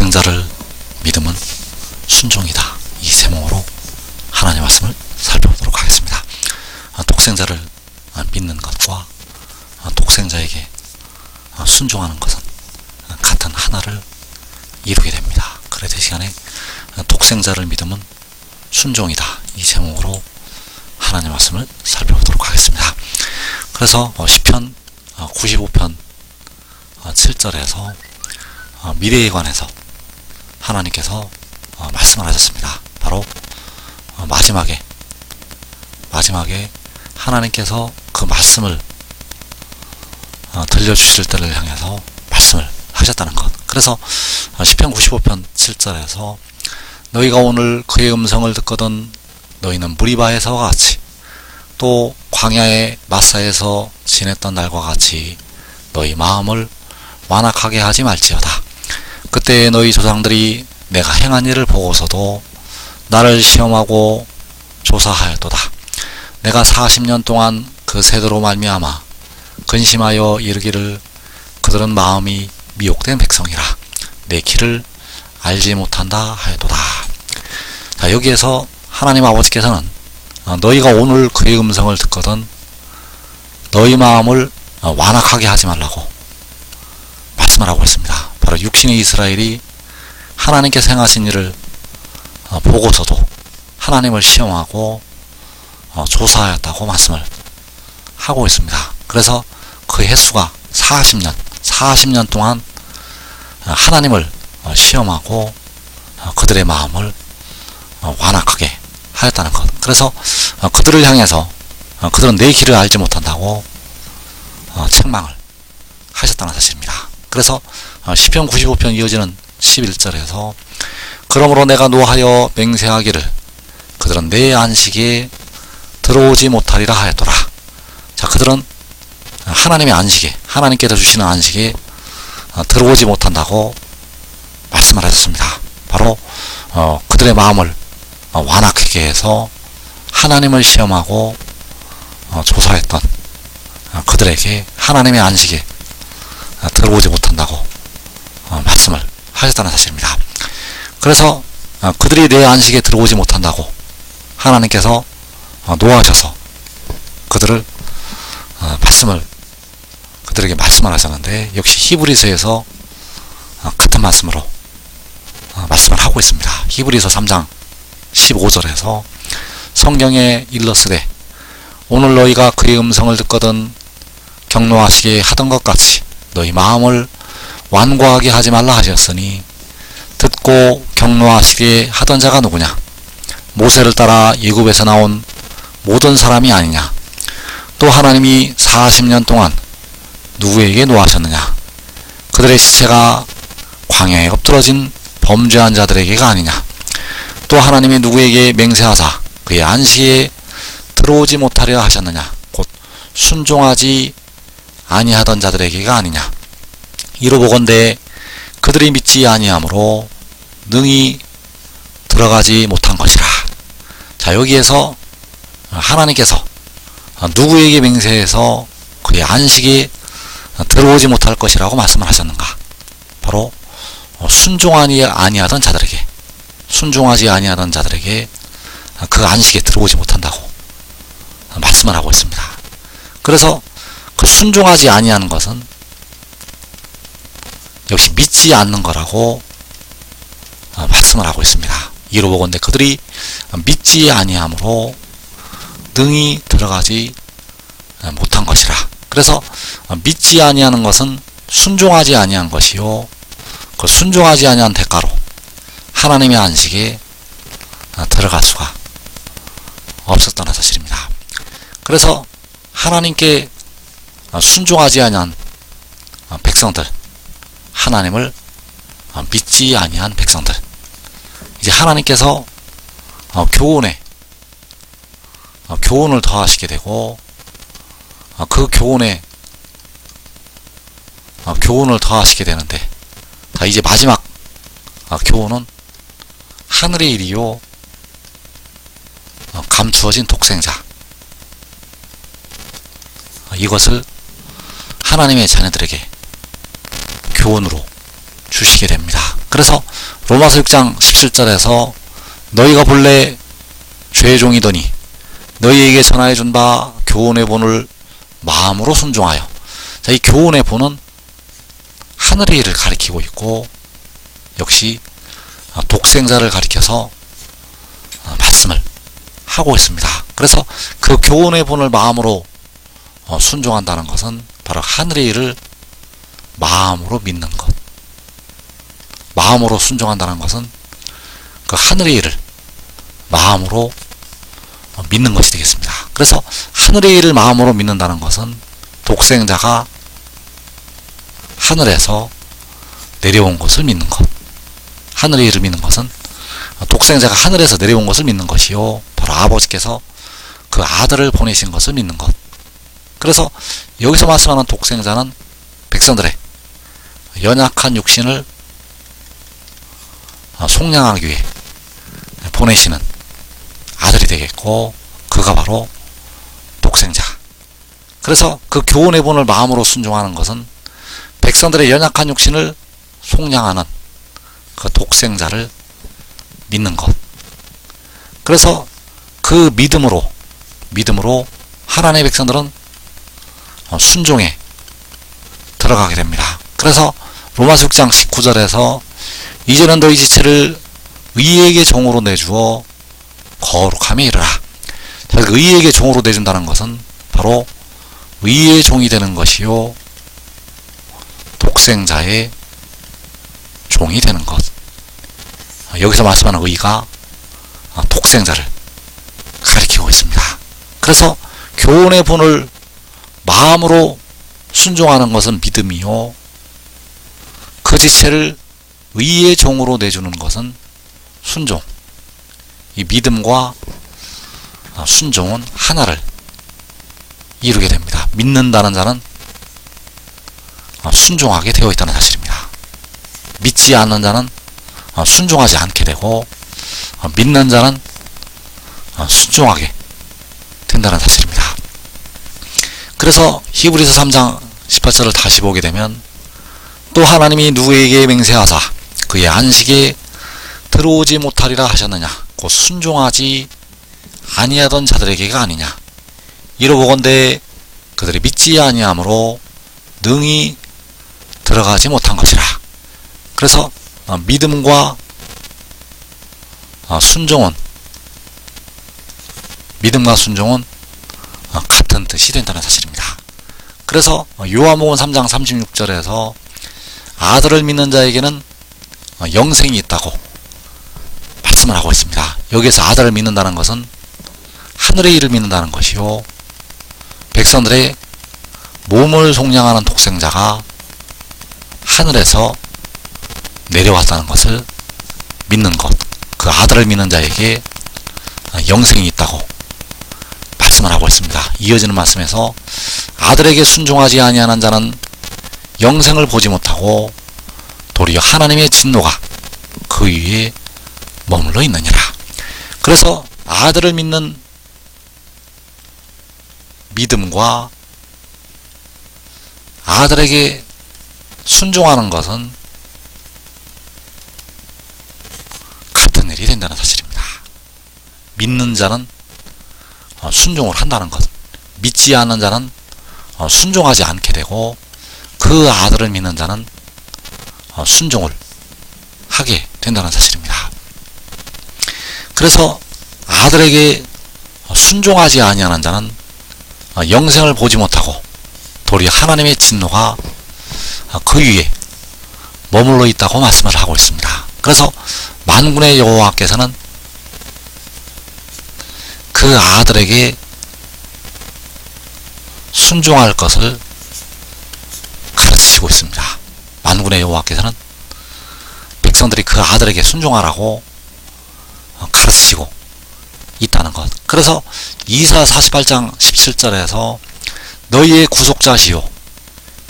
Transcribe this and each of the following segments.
독생자를 믿음은 순종이다. 이 제목으로 하나님의 말씀을 살펴보도록 하겠습니다. 독생자를 믿는 것과 독생자에게 순종하는 것은 같은 하나를 이루게 됩니다. 그래서 이 시간에 독생자를 믿음은 순종이다. 이 제목으로 하나님의 말씀을 살펴보도록 하겠습니다. 그래서 시편 95편 7절에서 미래에 관해서 하나님께서 말씀을 하셨습니다. 바로 마지막에 하나님께서 그 말씀을 들려주실 때를 향해서 말씀을 하셨다는 것. 그래서 시편 95편 7절에서 너희가 오늘 그의 음성을 듣거든 너희는 무리바에서와 같이 또 광야의 마사에서 지냈던 날과 같이 너희 마음을 완악하게 하지 말지어다. 그때 너희 조상들이 내가 행한 일을 보고서도 나를 시험하고 조사하였도다. 내가 40년 동안 그 세대로 말미암아 근심하여 이르기를 그들은 마음이 미혹된 백성이라 내 길을 알지 못한다 하였도다. 자, 여기에서 하나님 아버지께서는 너희가 오늘 그의 음성을 듣거든 너희 마음을 완악하게 하지 말라고 말씀을 하고 있습니다. 바로 육신의 이스라엘이 하나님께서 행하신 일을 보고서도 하나님을 시험하고 조사하였다고 말씀을 하고 있습니다. 그래서 그 횟수가 40년 동안 하나님을 시험하고 그들의 마음을 완악하게 하였다는 것. 그래서 그들을 향해서 그들은 내 길을 알지 못한다고 책망을 하셨다는 사실입니다. 그래서 시편 95편 이어지는 11절에서 그러므로 내가 노하여 맹세하기를 그들은 내 안식에 들어오지 못하리라 하였더라. 자, 그들은 하나님의 안식에, 하나님께서 주시는 안식에 들어오지 못한다고 말씀을 하셨습니다. 바로 그들의 마음을 완악하게 해서 하나님을 시험하고 조사했던 그들에게 하나님의 안식에 들어오지 못한다고 말씀을 하셨다는 사실입니다. 그래서 그들이 내 안식에 들어오지 못한다고 하나님께서 노하셔서 그들에게 말씀을 하셨는데 역시 히브리서에서 같은 말씀으로 말씀을 하고 있습니다. 히브리서 3장 15절에서 성경에 일렀으되 오늘 너희가 그의 음성을 듣거든 경노하시게 하던 것 같이 너희 마음을 완고하게 하지 말라 하셨으니 듣고 경노하시게 하던 자가 누구냐? 모세를 따라 애굽에서 나온 모든 사람이 아니냐? 또 하나님이 40년 동안 누구에게 노하셨느냐? 그들의 시체가 광야에 엎드러진 범죄한 자들에게가 아니냐? 또 하나님이 누구에게 맹세하사 그의 안식에 들어오지 못하려 하셨느냐? 곧 순종하지 아니하던 자들에게가 아니냐? 이로보건대 그들이 믿지 아니하므로 능히 들어가지 못한 것이라. 자, 여기에서 하나님께서 누구에게 맹세해서 그의 안식에 들어오지 못할 것이라고 말씀을 하셨는가? 바로 순종하지 아니하던 자들에게 그 안식에 들어오지 못한다고 말씀을 하고 있습니다. 그래서 그 순종하지 아니하는 것은 역시 믿지 않는 거라고 말씀을 하고 있습니다. 이로보건대 그들이 믿지 아니함으로 능히 들어가지 못한 것이라. 그래서 믿지 아니하는 것은 순종하지 아니한 것이요 그 순종하지 아니한 대가로 하나님의 안식에 들어갈 수가 없었다는 사실입니다. 그래서 하나님께 순종하지 아니한 백성들, 하나님을 믿지 아니한 백성들, 이제 하나님께서 교훈을 더하시게 되고 그 교훈을 더하시게 되는데, 자, 이제 마지막 교훈은 하늘의 일이요 감추어진 독생자, 이것을 하나님의 자녀들에게 교훈으로 주시게 됩니다. 그래서 로마서 6장 17절에서 너희가 본래 죄의 종이더니 너희에게 전하여 준 바 교훈의 본을 마음으로 순종하여. 자, 이 교훈의 본은 하늘의 일을 가리키고 있고 역시 독생자를 가리켜서 말씀을 하고 있습니다. 그래서 그 교훈의 본을 마음으로 순종한다는 것은 바로 하늘의 일을 마음으로 믿는 것. 마음으로 순종한다는 것은 그 하늘의 일을 마음으로 믿는 것이 되겠습니다. 그래서 하늘의 일을 마음으로 믿는다는 것은 독생자가 하늘에서 내려온 것을 믿는 것. 하늘의 일을 믿는 것은 독생자가 하늘에서 내려온 것을 믿는 것이요, 바로 아버지께서 그 아들을 보내신 것을 믿는 것. 그래서 여기서 말씀하는 독생자는 백성들의 연약한 육신을 속량하기 위해 보내시는 아들이 되겠고, 그가 바로 독생자. 그래서 그 교훈의 본을 마음으로 순종하는 것은 백성들의 연약한 육신을 속량하는 그 독생자를 믿는 것. 그래서 그 믿음으로 하나님의 백성들은 순종에 들어가게 됩니다. 그래서 로마서 6장 19절에서 이제는 너희 지체를 의에게 종으로 내주어 거룩함에 이르라. 자, 의에게 종으로 내준다는 것은 바로 의의 종이 되는 것이요, 독생자의 종이 되는 것. 여기서 말씀하는 의가 독생자를 가리키고 있습니다. 그래서 교훈의 본을 마음으로 순종하는 것은 믿음이요, 그 지체를 의의 종으로 내주는 것은 순종. 이 믿음과 순종은 하나를 이루게 됩니다. 믿는다는 자는 순종하게 되어 있다는 사실입니다. 믿지 않는 자는 순종하지 않게 되고, 믿는 자는 순종하게 된다는 사실입니다. 그래서 히브리서 3장 18절을 다시 보게 되면, 또 하나님이 누구에게 맹세하사 그의 안식에 들어오지 못하리라 하셨느냐, 곧 순종하지 아니하던 자들에게가 아니냐. 이러보건대 그들이 믿지 아니함으로 능히 들어가지 못한 것이라. 그래서 믿음과 순종은 같은 뜻이 된다는 사실입니다. 그래서 요한복음 3장 36절에서 아들을 믿는 자에게는 영생이 있다고 말씀을 하고 있습니다. 여기에서 아들을 믿는다는 것은 하늘의 일을 믿는다는 것이요, 백성들의 몸을 속량하는 독생자가 하늘에서 내려왔다는 것을 믿는 것. 그 아들을 믿는 자에게 영생이 있다고 말씀을 하고 있습니다. 이어지는 말씀에서 아들에게 순종하지 아니하는 자는 영생을 보지 못하고 도리어 하나님의 진노가 그 위에 머물러 있느니라. 그래서 아들을 믿는 믿음과 아들에게 순종하는 것은 같은 일이 된다는 사실입니다. 믿는 자는 순종을 한다는 것, 믿지 않는 자는 순종하지 않게 되고, 그 아들을 믿는 자는 순종을 하게 된다는 사실입니다. 그래서 아들에게 순종하지 아니하는 자는 영생을 보지 못하고 도리어 하나님의 진노가 그 위에 머물러 있다고 말씀을 하고 있습니다. 그래서 만군의 여호와께서는 그 아들에게 순종할 것을 가르치시고 있습니다. 만군의 여호와께서는 백성들이 그 아들에게 순종하라고 가르치시고 있다는 것. 그래서 이사 48장 17절에서 너희의 구속자시요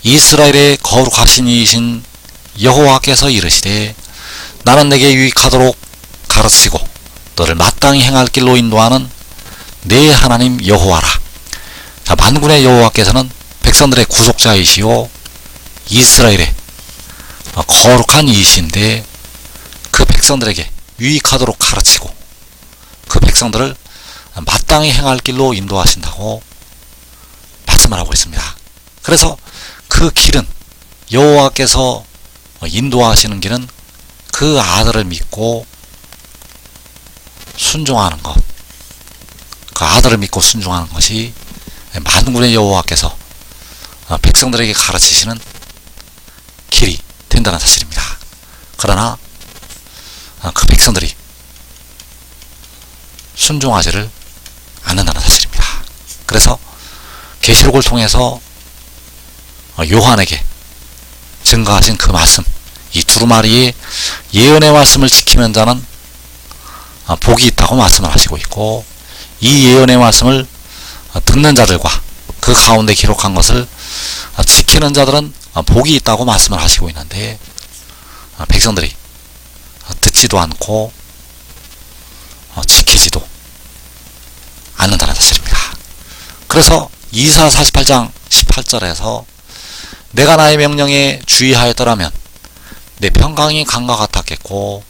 이스라엘의 거룩하신 이이신 여호와께서 이르시되 나는 내게 유익하도록 가르치고 너를 마땅히 행할 길로 인도하는 내 하나님 여호와라. 자, 만군의 여호와께서는 백성들의 구속자이시요 이스라엘의 거룩한 이이신데 백성들에게 유익하도록 가르치고 그 백성들을 마땅히 행할 길로 인도하신다고 말씀을 하고 있습니다. 그래서 그 길은 여호와께서 인도하시는 길은 그 아들을 믿고 순종하는 것, 그 아들을 믿고 순종하는 것이 만군의 여호와께서 백성들에게 가르치시는 길이 된다는 사실입니다. 그러나 그 백성들이 순종하지를 않는다는 사실입니다. 그래서 계시록을 통해서 요한에게 증거하신 그 말씀, 이 두루마리의 예언의 말씀을 지키는 자는 복이 있다고 말씀을 하시고 있고, 이 예언의 말씀을 듣는 자들과 그 가운데 기록한 것을 지키는 자들은 복이 있다고 말씀을 하시고 있는데, 백성들이 듣지도 않고 지키지도 않는다는 사실입니다. 그래서 이사 48장 18절에서 내가 나의 명령에 주의하였더라면 내 평강이 강과 같았겠고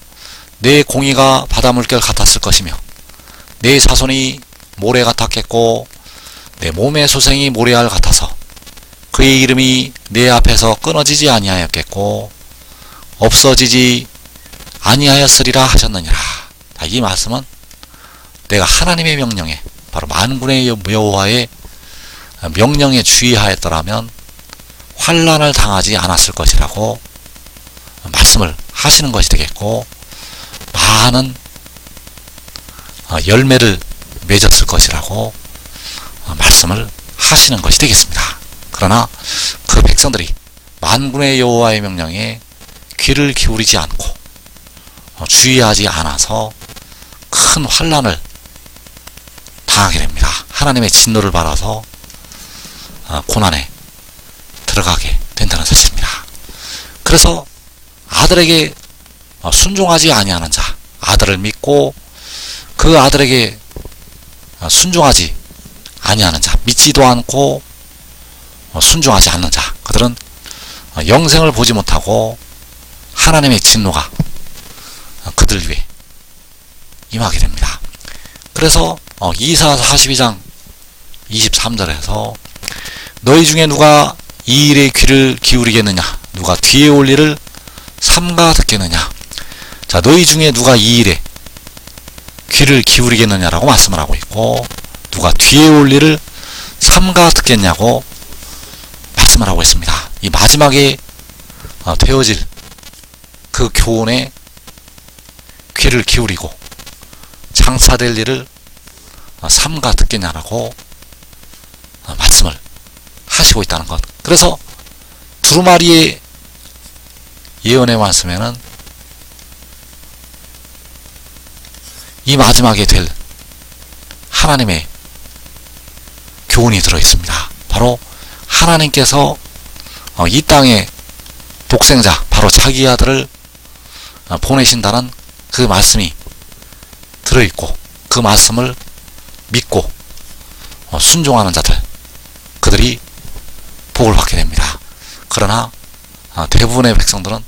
내 공의가 바다 물결 같았을 것이며 내 자손이 모래 같았겠고 내 몸의 소생이 모래알 같아서 그의 이름이 내 앞에서 끊어지지 아니하였겠고 없어지지 아니하였으리라 하셨느니라. 이 말씀은 내가 하나님의 명령에, 바로 만군의 여호와의 명령에 주의하였더라면 환난을 당하지 않았을 것이라고 말씀을 하시는 것이 되겠고, 많은 열매를 맺었을 것이라고 말씀을 하시는 것이 되겠습니다. 그러나 그 백성들이 만군의 여호와의 명령에 귀를 기울이지 않고 주의하지 않아서 큰 환난을 당하게 됩니다. 하나님의 진노를 받아서 고난에 들어가게 된다는 사실입니다. 그래서 아들에게 순종하지 아니하는 자, 아들을 믿고 그 아들에게 순종하지 아니하는 자, 믿지도 않고 순종하지 않는 자, 그들은 영생을 보지 못하고 하나님의 진노가 그들 위에 임하게 됩니다. 그래서 이사 42장 23절에서 너희 중에 누가 이 일에 귀를 기울이겠느냐, 누가 뒤에 올 일을 삼가 듣겠느냐. 자, 너희 중에 누가 이 일에 귀를 기울이겠느냐라고 말씀을 하고 있고, 누가 뒤에 올 일을 삼가 듣겠냐고 말씀을 하고 있습니다. 이 마지막에 되어질 그 교훈에 귀를 기울이고 장사될 일을 삼가 듣겠냐라고 말씀을 하시고 있다는 것. 그래서 두루마리의 예언의 말씀에는 이 마지막에 될 하나님의 교훈이 들어있습니다. 바로 하나님께서 이 땅에 독생자, 바로 자기 아들을 보내신다는 그 말씀이 들어있고, 그 말씀을 믿고 순종하는 자들, 그들이 복을 받게 됩니다. 그러나 대부분의 백성들은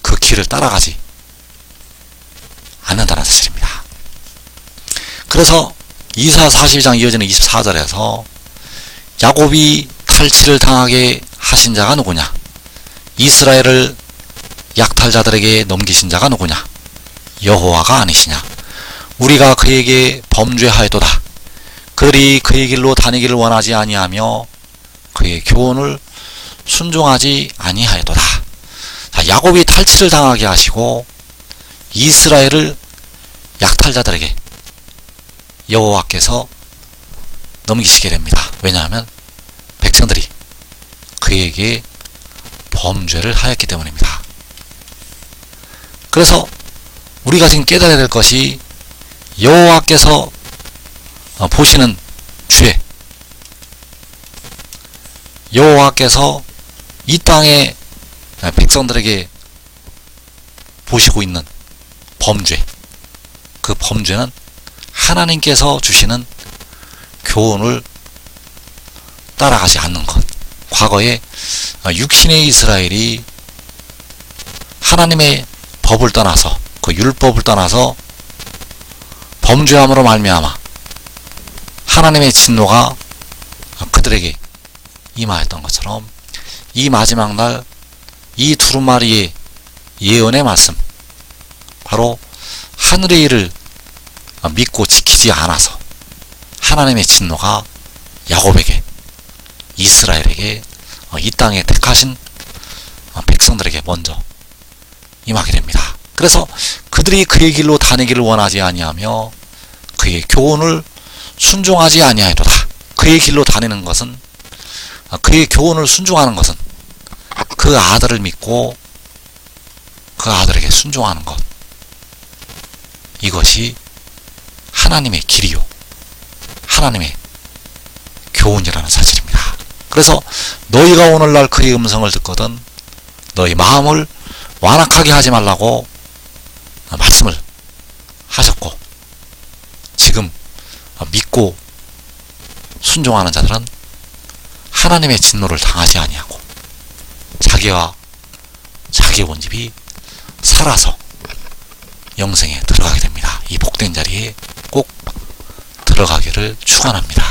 그 길을 따라가지 않는다는 사실입니다. 그래서 이사 42장 이어지는 24절에서 야곱이 탈취를 당하게 하신 자가 누구냐, 이스라엘을 약탈자들에게 넘기신 자가 누구냐, 여호와가 아니시냐, 우리가 그에게 범죄하였도다. 그들이 그의 길로 다니기를 원하지 아니하며 그의 교훈을 순종하지 아니하였도다. 자, 야곱이 탈취를 당하게 하시고 이스라엘을 약탈자들에게 여호와께서 넘기시게 됩니다. 왜냐하면 백성들이 그에게 범죄를 하였기 때문입니다. 그래서 우리가 지금 깨달아야 될 것이, 여호와께서 보시는 죄, 여호와께서 이 땅의 백성들에게 보시고 있는 범죄, 그 범죄는 하나님께서 주시는 교훈을 따라가지 않는 것. 과거에 육신의 이스라엘이 하나님의 법을 떠나서 그 율법을 떠나서 범죄함으로 말미암아 하나님의 진노가 그들에게 임하였던 것처럼 이 마지막 날 이 두루마리의 예언의 말씀, 바로 하늘의 일을 믿고 지키지 않아서 하나님의 진노가 야곱에게, 이스라엘에게, 이 땅에 택하신 백성들에게 먼저 임하게 됩니다. 그래서 그들이 그의 길로 다니기를 원하지 아니하며 그의 교훈을 순종하지 아니하였도다. 그의 길로 다니는 것은, 그의 교훈을 순종하는 것은 그 아들을 믿고 그 아들에게 순종하는 것, 이것이 하나님의 길이요 하나님의 교훈이라는 사실입니다. 그래서 너희가 오늘날 그의 음성을 듣거든 너희 마음을 완악하게 하지 말라고 말씀을 하셨고, 지금 믿고 순종하는 자들은 하나님의 진노를 당하지 아니하고 자기와 자기의 온 집이 살아서 영생에 들어가게 됩니다. 이 복된 자리에 꼭 들어가기를 축원합니다.